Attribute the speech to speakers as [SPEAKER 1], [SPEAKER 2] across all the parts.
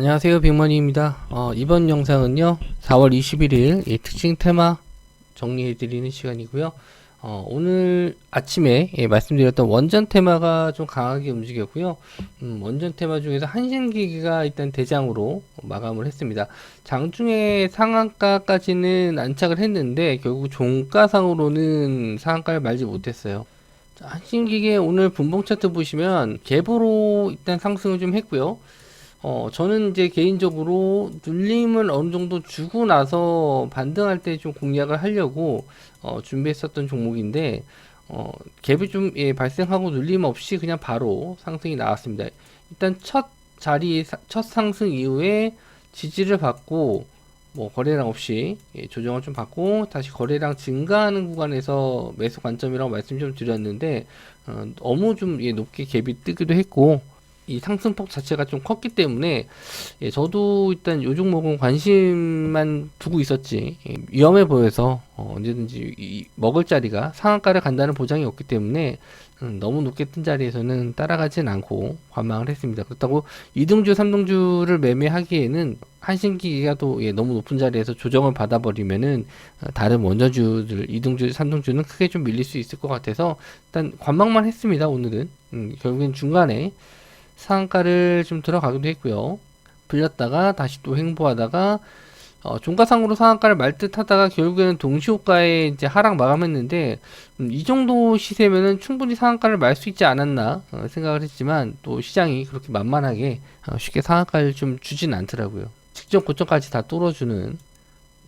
[SPEAKER 1] 안녕하세요, 빅머니입니다. 이번 영상은요 4월 21일 특징 테마 정리해드리는 시간이고요. 오늘 아침에 말씀드렸던 원전 테마가 좀 강하게 움직였고요. 원전 테마 중에서 한신기기가 일단 대장으로 마감을 했습니다. 장중에 상한가까지는 안착을 했는데 결국 종가상으로는 상한가를 말지 못했어요. 자, 한신기계 오늘 분봉 차트 보시면 갭으로 일단 상승을 좀 했고요. 저는 이제 개인적으로 눌림을 어느 정도 주고 나서 반등할 때 좀 공략을 하려고 준비했었던 종목인데 갭이 좀 발생하고 눌림 없이 그냥 바로 상승이 나왔습니다. 일단 첫 상승 이후에 지지를 받고 뭐 거래량 없이 조정을 좀 받고 다시 거래량 증가하는 구간에서 매수 관점이라고 말씀 좀 드렸는데 너무 좀 높게 갭이 뜨기도 했고 이 상승폭 자체가 좀 컸기 때문에 저도 일단 요 종목은 관심만 두고 있었지 위험해 보여서 언제든지 먹을 자리가 상한가를 간다는 보장이 없기 때문에 너무 높게 뜬 자리에서는 따라가진 않고 관망을 했습니다. 그렇다고 2등주, 3등주를 매매하기에는 한신기기가 또 너무 높은 자리에서 조정을 받아버리면은 다른 원전주들 2등주, 3등주는 크게 좀 밀릴 수 있을 것 같아서 일단 관망만 했습니다. 오늘은 결국엔 중간에 상한가를 좀 들어가기도 했고요. 불렸다가 다시 또 횡보하다가 종가상으로 상한가를 말듯 하다가 결국에는 동시호가에 이제 하락 마감했는데 이 정도 시세면은 충분히 상한가를 말 수 있지 않았나 생각을 했지만 또 시장이 그렇게 만만하게 쉽게 상한가를 좀 주진 않더라고요. 직전 고점까지 다 뚫어주는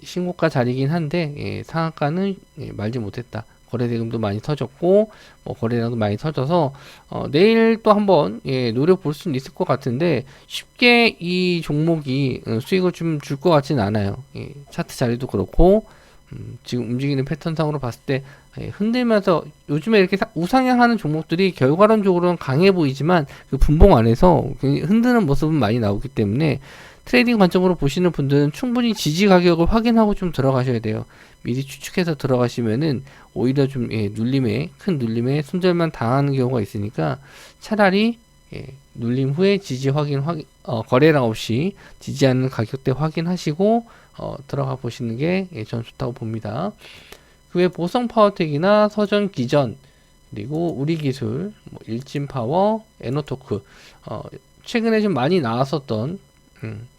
[SPEAKER 1] 신고가 자리긴 한데 상한가는 말지 못했다. 거래대금도 많이 터졌고 거래량도 많이 터져서 내일 또 한번 노려볼 수는 있을 것 같은데 쉽게 이 종목이 수익을 좀 줄 것 같지는 않아요. 차트 자리도 그렇고 지금 움직이는 패턴상으로 봤을 때 흔들면서 요즘에 이렇게 우상향하는 종목들이 결과론적으로는 강해 보이지만 그 분봉 안에서 흔드는 모습은 많이 나오기 때문에 트레이딩 관점으로 보시는 분들은 충분히 지지 가격을 확인하고 좀 들어가셔야 돼요. 미리 추측해서 들어가시면은 오히려 좀 큰 눌림에 손절만 당하는 경우가 있으니까 차라리 눌림 후에 지지 거래량 없이 지지하는 가격대 확인하시고 들어가 보시는 게 전 좋다고 봅니다. 그 외 보성 파워텍이나 서전 기전 그리고 우리기술, 일진파워, 에너토크 최근에 좀 많이 나왔었던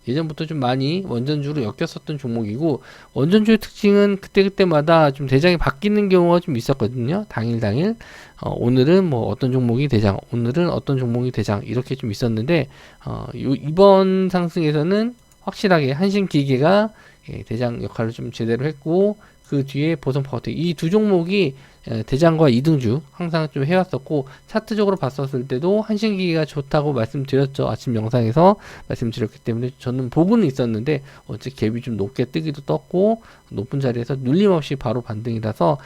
[SPEAKER 1] 예전부터 좀 많이 원전주로 엮였었던 종목이고 원전주의 특징은 그때그때마다 좀 대장이 바뀌는 경우가 좀 있었거든요. 당일 오늘은 뭐 어떤 종목이 대장, 오늘은 어떤 종목이 대장 이렇게 좀 있었는데 이번 상승에서는 확실하게 한신기계가 대장 역할을 좀 제대로 했고 그 뒤에 보성파워텍 이 두 종목이 대장과 2등주 항상 좀 해왔었고 차트적으로 봤었을 때도 한신기기가 좋다고 말씀드렸죠. 아침 영상에서 말씀드렸기 때문에 저는 보고는 있었는데 어째 갭이 좀 높게 뜨기도 떴고 높은 자리에서 눌림없이 바로 반등이라서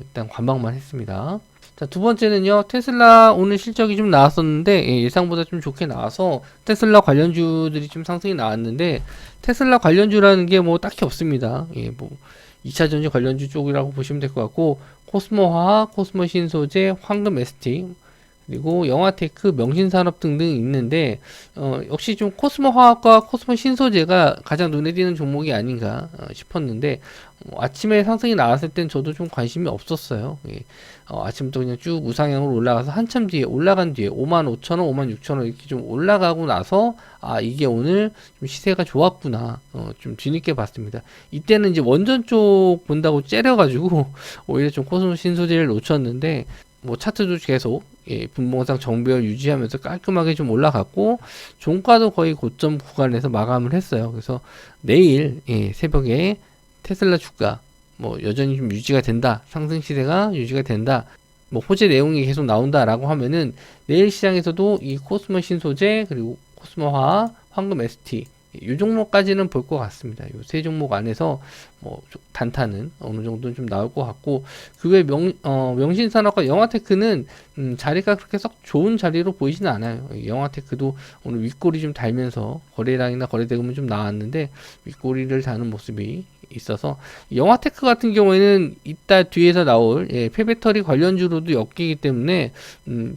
[SPEAKER 1] 일단 관망만 했습니다. 자, 두 번째는요. 테슬라 오늘 실적이 좀 나왔었는데 예상보다 좀 좋게 나와서 테슬라 관련주들이 좀 상승이 나왔는데 테슬라 관련주라는 게 뭐 딱히 없습니다. 2차 전지 관련주 쪽이라고 보시면 될 것 같고 코스모화학, 코스모신소재, 황금 ST 그리고 영화테크, 명신산업 등등 있는데 역시 좀 코스모화학과 코스모신소재가 가장 눈에 띄는 종목이 아닌가 싶었는데 아침에 상승이 나왔을 땐 저도 좀 관심이 없었어요. 아침부터 그냥 쭉 우상향으로 올라가서 한참 뒤에 올라간 뒤에 55,000원, 56,000원 이렇게 좀 올라가고 나서 이게 오늘 좀 시세가 좋았구나 좀 뒤늦게 봤습니다. 이때는 이제 원전 쪽 본다고 째려가지고 오히려 좀 코스모 신소재를 놓쳤는데 뭐 차트도 계속 분봉상 정배열 유지하면서 깔끔하게 좀 올라갔고 종가도 거의 고점 구간에서 마감을 했어요. 그래서 내일 새벽에 테슬라 주가 뭐 여전히 좀 유지가 된다. 상승 시세가 유지가 된다. 뭐 호재 내용이 계속 나온다라고 하면은 내일 시장에서도 이 코스모 신소재 그리고 코스모화학, 황금 ST 이 종목까지는 볼 것 같습니다. 이 세 종목 안에서 뭐 단타는 어느 정도는 좀 나올 것 같고 그 외 명신산업과 영화테크는 자리가 그렇게 썩 좋은 자리로 보이지는 않아요. 영화테크도 오늘 윗꼬리 좀 달면서 거래량이나 거래대금은 좀 나왔는데 윗꼬리를 다는 모습이 있어서 영화테크 같은 경우에는 이따 뒤에서 나올 폐배터리 관련주로도 엮이기 때문에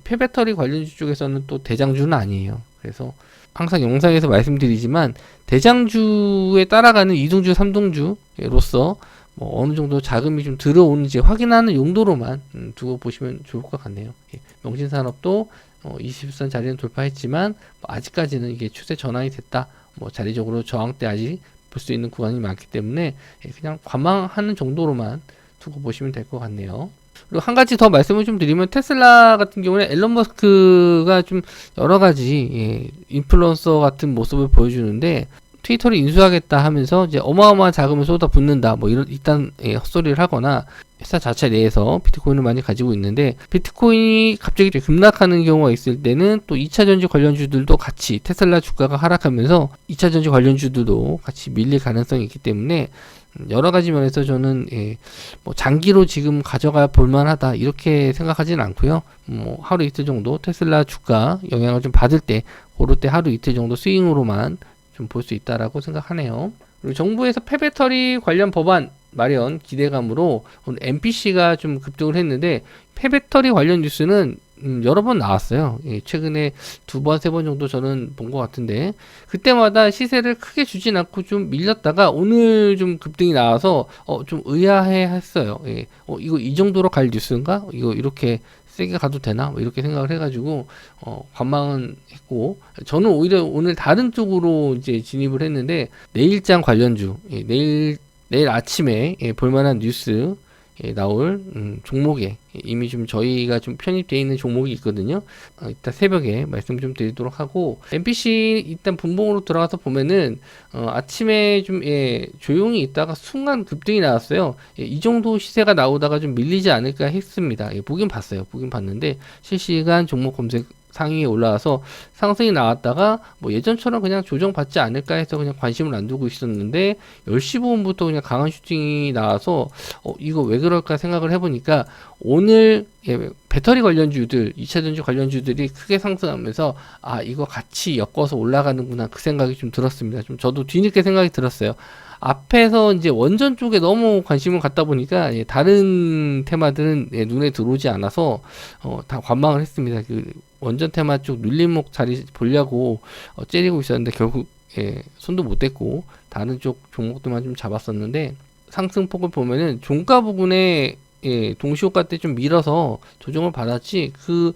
[SPEAKER 1] 폐배터리 관련주 쪽에서는 또 대장주는 아니에요. 그래서 항상 영상에서 말씀드리지만 대장주에 따라가는 이동주, 삼동주로서 뭐 어느 정도 자금이 좀 들어오는지 확인하는 용도로만 두고 보시면 좋을 것 같네요. 예, 명신산업도 20선 자리는 돌파했지만 뭐 아직까지는 이게 추세 전환이 됐다. 뭐 자리적으로 저항대 아직 볼 수 있는 구간이 많기 때문에 그냥 관망하는 정도로만 두고 보시면 될 것 같네요. 그리고 한 가지 더 말씀을 좀 드리면 테슬라 같은 경우는 앨런 머스크가 좀 여러 가지 인플루언서 같은 모습을 보여주는데 트위터를 인수하겠다 하면서 이제 어마어마한 자금을 쏟아붓는다 뭐 이런 일단 헛소리를 하거나 회사 자체 내에서 비트코인을 많이 가지고 있는데 비트코인이 갑자기 급락하는 경우가 있을 때는 또 2차전지 관련주들도 같이 테슬라 주가가 하락하면서 2차전지 관련주들도 같이 밀릴 가능성이 있기 때문에 여러 가지 면에서 저는 뭐 장기로 지금 가져가 볼만하다 이렇게 생각하지는 않고요. 뭐 하루 이틀 정도 테슬라 주가 영향을 좀 받을 때 그럴 때 하루 이틀 정도 스윙으로만 좀 볼 수 있다라고 생각하네요. 그리고 정부에서 폐배터리 관련 법안 마련 기대감으로 MPC가 좀 급등을 했는데 폐배터리 관련 뉴스는 여러 번 나왔어요. 최근에 2번, 3번 정도 저는 본 것 같은데 그때마다 시세를 크게 주진 않고 좀 밀렸다가 오늘 좀 급등이 나와서 좀 의아해 했어요. 이거 이 정도로 갈 뉴스인가? 이거 이렇게 세게 가도 되나? 뭐 이렇게 생각을 해가지고 관망은 했고 저는 오히려 오늘 다른 쪽으로 이제 진입을 했는데 내일장 관련주 내일 아침에 볼만한 뉴스 나올 종목에 이미 좀 저희가 좀 편입되어 있는 종목이 있거든요. 이따 새벽에 말씀 좀 드리도록 하고 MPC 일단 분봉으로 들어가서 보면은 아침에 좀 조용히 있다가 순간 급등이 나왔어요. 이 정도 시세가 나오다가 좀 밀리지 않을까 했습니다. 보긴 봤어요. 보긴 봤는데 실시간 종목 검색 상위에 올라와서 상승이 나왔다가 뭐 예전처럼 그냥 조정받지 않을까 해서 그냥 관심을 안 두고 있었는데 10시 부분부터 그냥 강한 슈팅이 나와서 이거 왜 그럴까 생각을 해보니까 오늘 배터리 관련주들 2차전지 관련주들이 크게 상승하면서 이거 같이 엮어서 올라가는구나 그 생각이 좀 들었습니다. 좀 저도 뒤늦게 생각이 들었어요. 앞에서 이제 원전 쪽에 너무 관심을 갖다 보니까 다른 테마들은 눈에 들어오지 않아서 다 관망을 했습니다. 그 원전 테마 쪽 눌림목 자리 보려고 째리고 있었는데 결국 손도 못 댔고 다른 쪽 종목들만 좀 잡았었는데 상승폭을 보면은 종가 부분에 동시호가 때 좀 밀어서 조정을 받았지 그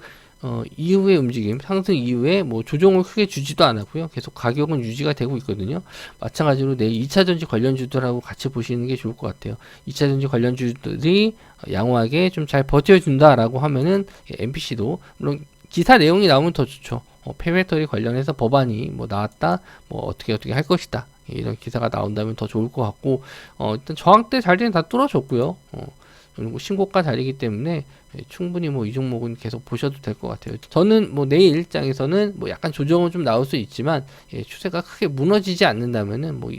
[SPEAKER 1] 이후의 움직임, 상승 이후에 뭐 조정을 크게 주지도 않았고요. 계속 가격은 유지가 되고 있거든요. 마찬가지로 내일 2차전지 관련주들하고 같이 보시는 게 좋을 것 같아요. 2차전지 관련주들이 양호하게 좀 잘 버텨준다라고 하면은 MPC도 물론 기사 내용이 나오면 더 좋죠. 폐배터리 관련해서 법안이 뭐 나왔다, 뭐 어떻게 할 것이다. 이런 기사가 나온다면 더 좋을 것 같고, 일단 저항대 자리는 다 뚫어줬고요. 그리고 신고가 자리이기 때문에 충분히 뭐 이 종목은 계속 보셔도 될 것 같아요. 저는 뭐 내일 일장에서는 뭐 약간 조정은 좀 나올 수 있지만 추세가 크게 무너지지 않는다면은 뭐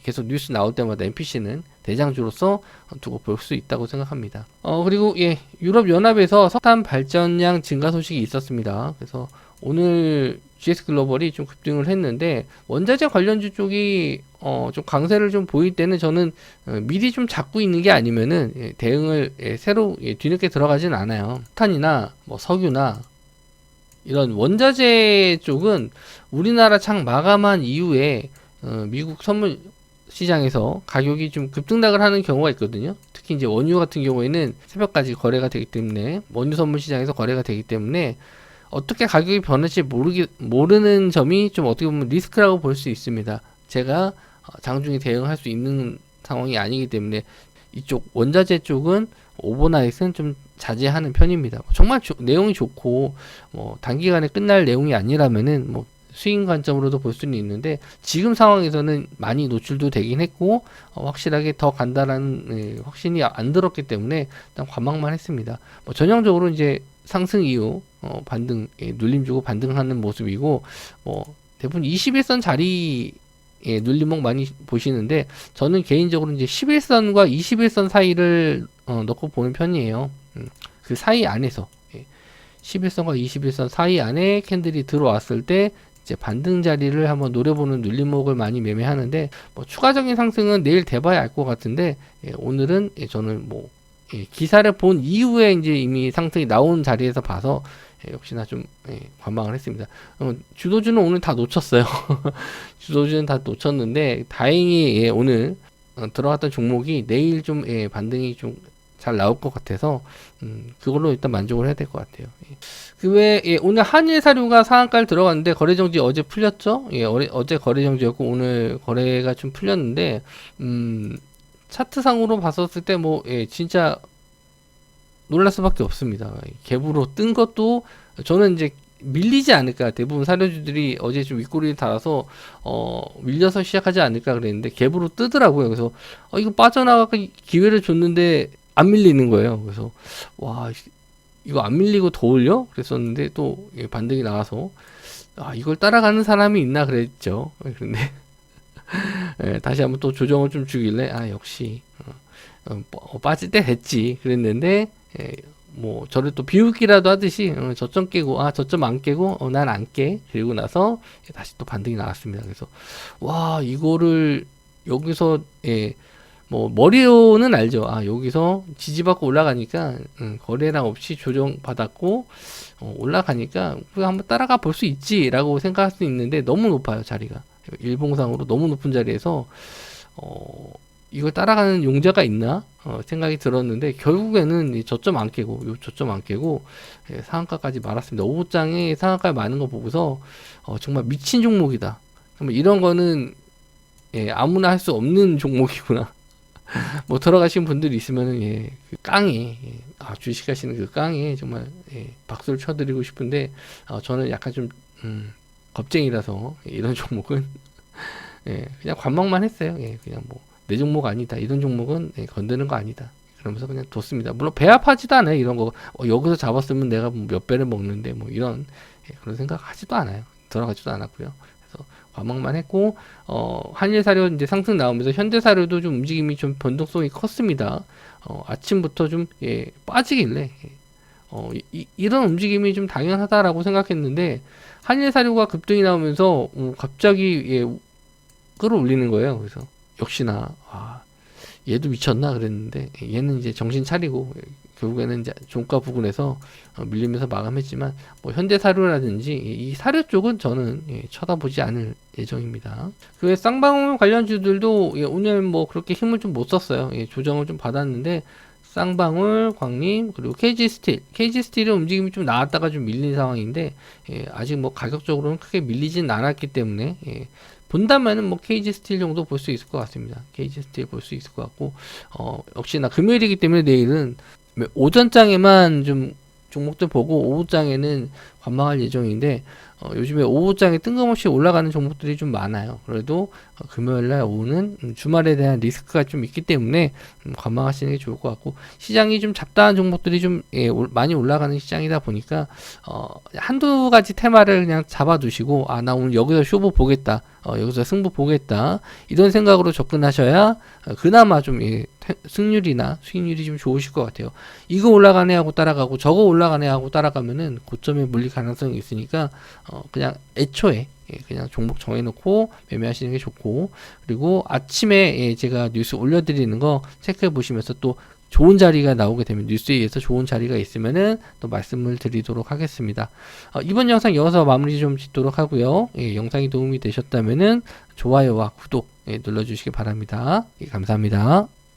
[SPEAKER 1] 계속 뉴스 나올 때마다 MPC는 대장주로서 두고 볼 수 있다고 생각합니다. 그리고 유럽 연합에서 석탄 발전량 증가 소식이 있었습니다. 그래서 오늘 GS 글로벌이 좀 급등을 했는데 원자재 관련주 쪽이 좀 강세를 좀 보일 때는 저는 미리 좀 잡고 있는 게 아니면은 대응을 새로 뒤늦게 들어가진 않아요. 석탄이나 뭐 석유나 이런 원자재 쪽은 우리나라 장 마감한 이후에 미국 선물 시장에서 가격이 좀 급등락을 하는 경우가 있거든요. 특히 이제 원유 같은 경우에는 새벽까지 거래가 되기 때문에 원유 선물 시장에서 거래가 되기 때문에 어떻게 가격이 변할지 모르는 점이 좀 어떻게 보면 리스크라고 볼 수 있습니다. 제가 장중에 대응할 수 있는 상황이 아니기 때문에 이쪽 원자재 쪽은 오버나잇은 좀 자제하는 편입니다. 정말 내용이 좋고 뭐 단기간에 끝날 내용이 아니라면은 뭐 수익 관점으로도 볼 수는 있는데 지금 상황에서는 많이 노출도 되긴 했고 확실하게 더 간다라는 확신이 안 들었기 때문에 일단 관망만 했습니다. 뭐 전형적으로 이제 상승 이후 반등 눌림 주고 반등하는 모습이고 뭐 대부분 21선 자리 눌림목 많이 보시는데 저는 개인적으로 이제 11선과 21선 사이를 넣고 보는 편이에요. 그 사이 안에서 11선과 21선 사이 안에 캔들이 들어왔을 때 이제 반등 자리를 한번 노려보는 눌림목을 많이 매매하는데 뭐 추가적인 상승은 내일 돼봐야 알 것 같은데 오늘은 저는 뭐 기사를 본 이후에 이제 이미 상승이 나온 자리에서 봐서 역시나 좀 관망을 했습니다. 주도주는 오늘 다 놓쳤어요. 주도주는 다 놓쳤는데 다행히 오늘 들어갔던 종목이 내일 좀 반등이 좀 잘 나올 것 같아서 그걸로 일단 만족을 해야 될 것 같아요. 그 외에 오늘 한일사료가 상한가를 들어갔는데 거래정지 어제 풀렸죠? 어제 거래정지였고 오늘 거래가 좀 풀렸는데 차트상으로 봤었을 때 뭐 진짜 놀랄 수밖에 없습니다. 갭으로 뜬 것도 저는 이제 밀리지 않을까, 대부분 사료주들이 어제 좀 윗꼬리를 달아서 밀려서 시작하지 않을까 그랬는데 갭으로 뜨더라고요. 그래서 이거 빠져나가기 기회를 줬는데 안 밀리는 거예요. 그래서 와, 이거 안 밀리고 더 올려? 그랬었는데 또 반등이 나와서 이걸 따라가는 사람이 있나 그랬죠. 그런데 다시 한번 또 조정을 좀 주길래 역시 빠질 때 됐지 그랬는데 뭐 저를 또 비웃기라도 하듯이 저점 깨고 저점 안 깨고 난 안 깨, 그리고 나서 다시 또 반등이 나왔습니다. 그래서 와, 이거를 여기서 뭐 머리로는 알죠. 여기서 지지받고 올라가니까 거래량 없이 조정 받았고 올라가니까 우리가 한번 따라가 볼 수 있지라고 생각할 수 있는데 너무 높아요, 자리가. 일봉상으로 너무 높은 자리에서 이걸 따라가는 용자가 있나 생각이 들었는데 결국에는 이 저점 안 깨고 요 저점 안 깨고 상한가까지 말았습니다. 5장에 상한가에 많은 거 보고서 정말 미친 종목이다. 정말 이런 거는 아무나 할 수 없는 종목이구나. 뭐 들어가신 분들이 있으면은 그 깡에 주식하시는 그 깡에 정말 박수를 쳐드리고 싶은데 저는 약간 좀 겁쟁이라서 이런 종목은 그냥 관망만 했어요. 그냥 뭐 내 종목 아니다, 이런 종목은 건드는 거 아니다, 그러면서 그냥 뒀습니다. 물론 배합하지도 않아요. 이런 거 여기서 잡았으면 내가 몇 배를 먹는데 뭐 이런 그런 생각 하지도 않아요. 들어가지도 않았고요. 그래서 관망만 했고 한일사료 이제 상승 나오면서 현대사료도 좀 움직임이 좀 변동성이 컸습니다. 아침부터 좀 빠지길래 이런 움직임이 좀 당연하다라고 생각했는데 한일사료가 급등이 나오면서 갑자기 끌어올리는 거예요. 그래서 역시나 얘도 미쳤나 그랬는데 얘는 이제 정신 차리고 결국에는 이제 종가 부근에서 밀리면서 마감했지만 뭐 현대사료라든지 이 사료 쪽은 저는 쳐다보지 않을 예정입니다. 그 외 쌍방울 관련주들도 오늘 뭐 그렇게 힘을 좀 못 썼어요. 조정을 좀 받았는데 쌍방울, 광림, 그리고 KG스틸의 움직임이 좀 나왔다가 좀 밀린 상황인데 아직 뭐 가격적으로는 크게 밀리진 않았기 때문에 본다면은 뭐 KG스틸 정도 볼 수 있을 것 같습니다. KG스틸 볼 수 있을 것 같고 역시나 금요일이기 때문에 내일은 오전장에만 좀 종목들 보고 오후장에는 관망할 예정인데 요즘에 오후장에 뜬금없이 올라가는 종목들이 좀 많아요. 그래도 금요일날 오후는 주말에 대한 리스크가 좀 있기 때문에 관망하시는 게 좋을 것 같고, 시장이 좀 잡다한 종목들이 좀 많이 올라가는 시장이다 보니까 한두 가지 테마를 그냥 잡아두시고 나 오늘 여기서 쇼부 보겠다, 여기서 승부 보겠다, 이런 생각으로 접근하셔야 그나마 좀 승률이나 수익률이 좀 좋으실 것 같아요. 이거 올라가네 하고 따라가고 저거 올라가네 하고 따라가면은 고점에 물릴 가능성이 있으니까 그냥 애초에 그냥 종목 정해놓고 매매하시는 게 좋고, 그리고 아침에 제가 뉴스 올려드리는 거 체크해 보시면서 또 좋은 자리가 나오게 되면, 뉴스에 의해서 좋은 자리가 있으면은 또 말씀을 드리도록 하겠습니다. 이번 영상 여기서 마무리 좀 짓도록 하고요. 영상이 도움이 되셨다면은 좋아요와 구독 눌러주시기 바랍니다. 감사합니다.